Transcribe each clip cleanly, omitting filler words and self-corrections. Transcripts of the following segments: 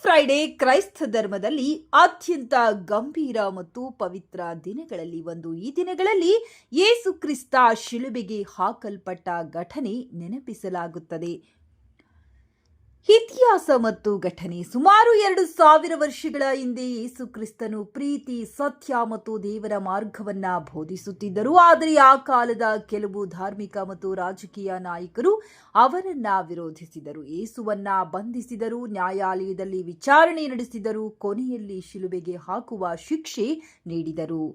Friday ಕ್ರೈಸ್ತ ಧರ್ಮದಲ್ಲಿ ಅತ್ಯಂತ ಗಂಭೀರ ಮತ್ತು ಪವಿತ್ರ ದಿನಗಳಲ್ಲಿ ಒಂದು. ಈ ದಿನಗಳಲ್ಲಿ ಯೇಸು ಕ್ರಿಸ್ತ ಶಿಲುಬೆಗೆ ಹಾಕಲ್ಪಟ್ಟ ಘಟನೆ ನೆನಪಿಸಲಾಗುತ್ತದೆ. ಇತಿಹಾಸ ಮತ್ತು ಘಟನೆ. ಸುಮಾರು 2000 ವರ್ಷಗಳ ಹಿಂದೆ ಯೇಸು ಕ್ರಿಸ್ತನು ಪ್ರೀತಿ, ಸತ್ಯ ಮತ್ತು ದೇವರ ಮಾರ್ಗವನ್ನ ಬೋಧಿಸುತ್ತಿದ್ದರು. ಆದರೆ ಆ ಕಾಲದ ಕೆಲವು ಧಾರ್ಮಿಕ ಮತ್ತು ರಾಜಕೀಯ ನಾಯಕರು ಅವರನ್ನ ವಿರೋಧಿಸಿದರು. ಯೇಸುವನ್ನ ಬಂಧಿಸಿದರು, ನ್ಯಾಯಾಲಯದಲ್ಲಿ ವಿಚಾರಣೆ ನಡೆಸಿದರು, ಕೊನೆಯಲ್ಲಿ ಶಿಲುಬೆಗೆ ಹಾಕುವ ಶಿಕ್ಷೆ ನೀಡಿದರು.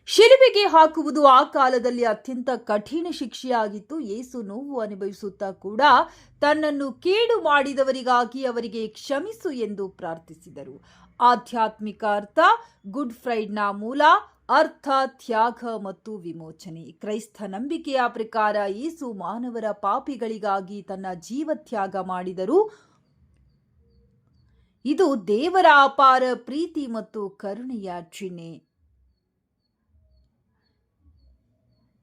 ಶಿಲುಬೆಗೆ ಹಾಕುವುದು ಆ ಕಾಲದಲ್ಲಿ ಅತ್ಯಂತ ಕಠಿಣ ಶಿಕ್ಷೆಯಾಗಿತ್ತು. ಯೇಸು ನೋವು ಅನುಭವಿಸುತ್ತಾ ಕೂಡ ತನ್ನನ್ನು ಕೇಡು ಮಾಡಿದವರಿಗಾಗಿ ಅವರಿಗೆ ಕ್ಷಮಿಸು ಎಂದು ಪ್ರಾರ್ಥಿಸಿದರು. ಆಧ್ಯಾತ್ಮಿಕ ಅರ್ಥ. ಗುಡ್ ಫ್ರೈಡ್ನ ಮೂಲ ಅರ್ಥ ತ್ಯಾಗ ಮತ್ತು ವಿಮೋಚನೆ. ಕ್ರೈಸ್ತ ನಂಬಿಕೆಯ ಪ್ರಕಾರ ಯೇಸು ಮಾನವರ ಪಾಪಿಗಳಿಗಾಗಿ ತನ್ನ ಜೀವತ್ಯಾಗ ಮಾಡಿದರು. ಇದು ದೇವರ ಅಪಾರ ಪ್ರೀತಿ ಮತ್ತು ಕರುಣೆಯ ಚಿಹ್ನೆ.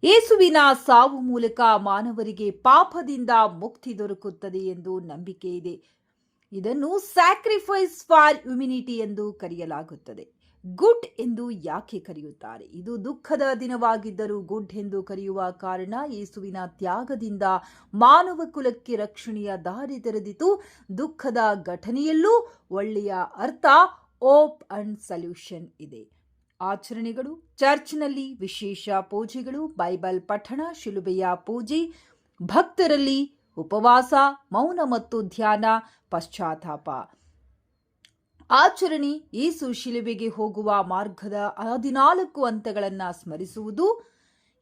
ಯೇಸುವಿನ ಸಾವು ಮೂಲಕ ಮಾನವರಿಗೆ ಪಾಪದಿಂದ ಮುಕ್ತಿ ದೊರಕುತ್ತದೆ ಎಂದು ನಂಬಿಕೆ ಇದೆ. ಇದನ್ನು ಸ್ಯಾಕ್ರಿಫೈಸ್ ಫಾರ್ ಹ್ಯುಮಿನಿಟಿ ಎಂದು ಕರೆಯಲಾಗುತ್ತದೆ. ಗುಡ್ ಎಂದು ಯಾಕೆ ಕರೆಯುತ್ತಾರೆ? ಇದು ದುಃಖದ ದಿನವಾಗಿದ್ದರೂ ಗುಡ್ ಎಂದು ಕರೆಯುವ ಕಾರಣ ಯೇಸುವಿನ ತ್ಯಾಗದಿಂದ ಮಾನವ ಕುಲಕ್ಕೆ ರಕ್ಷಣೆಯ ದಾರಿ ತೆರೆದಿತು. ದುಃಖದ ಘಟನೆಯಲ್ಲೂ ಒಳ್ಳೆಯ ಅರ್ಥ, ಹೋಪ್ ಅಂಡ್ ಸಲ್ಯೂಷನ್ ಇದೆ. ಆಚರಣೆಗಳು. ಚರ್ಚ್ನಲ್ಲಿ ವಿಶೇಷ ಪೂಜೆಗಳು, ಬೈಬಲ್ ಪಠಣ, ಶಿಲುಬೆಯ ಪೂಜೆ, ಭಕ್ತರಲ್ಲಿ ಉಪವಾಸ, ಮೌನ ಮತ್ತು ಧ್ಯಾನ, ಪಶ್ಚಾತ್ತಾಪ. ಆಚರಣೆ. ಯೇಸು ಶಿಲುಬೆಗೆ ಹೋಗುವ ಮಾರ್ಗದ 14 ಹಂತಗಳನ್ನು ಸ್ಮರಿಸುವುದು.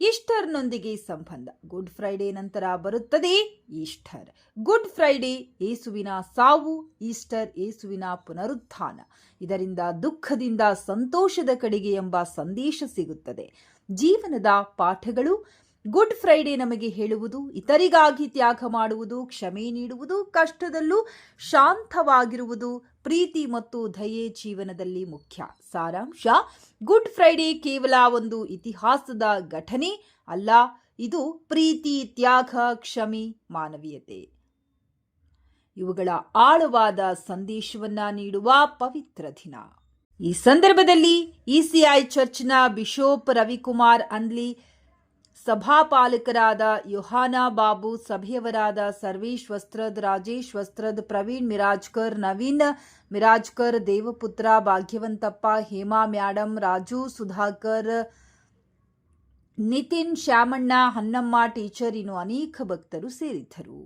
ಈಸ್ಟರ್ನೊಂದಿಗೆ ಸಂಬಂಧ. ಗುಡ್ ಫ್ರೈಡೆ ನಂತರ ಬರುತ್ತದೆ ಈಸ್ಟರ್. ಗುಡ್ ಫ್ರೈಡೆ ಯೇಸುವಿನ ಸಾವು, ಈಸ್ಟರ್ ಯೇಸುವಿನ ಪುನರುತ್ಥಾನ. ಇದರಿಂದ ದುಃಖದಿಂದ ಸಂತೋಷದ ಕಡೆಗೆ ಎಂಬ ಸಂದೇಶ ಸಿಗುತ್ತದೆ. ಜೀವನದ ಪಾಠಗಳು. ಗುಡ್ ಫ್ರೈಡೆ ನಮಗೆ ಹೇಳುವುದು ಇತರಿಗಾಗಿ ತ್ಯಾಗ ಮಾಡುವುದು, ಕ್ಷಮೆ ನೀಡುವುದು, ಕಷ್ಟದಲ್ಲೂ ಶಾಂತವಾಗಿರುವುದು, ಪ್ರೀತಿ ಮತ್ತು ದಯೆ ಜೀವನದಲ್ಲಿ ಮುಖ್ಯ. ಸಾರಾಂಶ. ಗುಡ್ ಫ್ರೈಡೆ ಕೇವಲ ಒಂದು ಇತಿಹಾಸದ ಘಟನೆ ಅಲ್ಲ, ಇದು ಪ್ರೀತಿ, ತ್ಯಾಗ, ಕ್ಷಮೆ, ಮಾನವೀಯತೆ ಇವುಗಳ ಆಳವಾದ ಸಂದೇಶವನ್ನ ನೀಡುವ ಪವಿತ್ರ ದಿನ. ಈ ಸಂದರ್ಭದಲ್ಲಿ ಇಸಿಐ ಚರ್ಚ್ನ ಬಿಷಪ್ ರವಿಕುಮಾರ್ ಅನ್ಲಿ, ಸಭಾಪಾಲಕರಾದ ಯೋಹಾನ ಬಾಬು, ಸಭೆಯವರಾದ ಸರ್ವೇಶ್ ವಸ್ತ್ರದ್, ರಾಜೇಶ್ ವಸ್ತ್ರದ್, ಪ್ರವೀಣ್ ಮಿರಾಜ್ಕರ್, ನವೀನ್ ಮಿರಾಜ್ಕರ್, ದೇವಪುತ್ರ ಭಾಗ್ಯವಂತಪ್ಪ, ಹೇಮಾ ಮ್ಯಾಡಮ್, ರಾಜು ಸುಧಾಕರ್, ನಿತಿನ್, ಶ್ಯಾಮಣ್ಣ, ಹನ್ನಮ್ಮ ಟೀಚರ್, ಇನ್ನು ಅನೇಕ ಭಕ್ತರು ಸೇರಿದ್ದರು.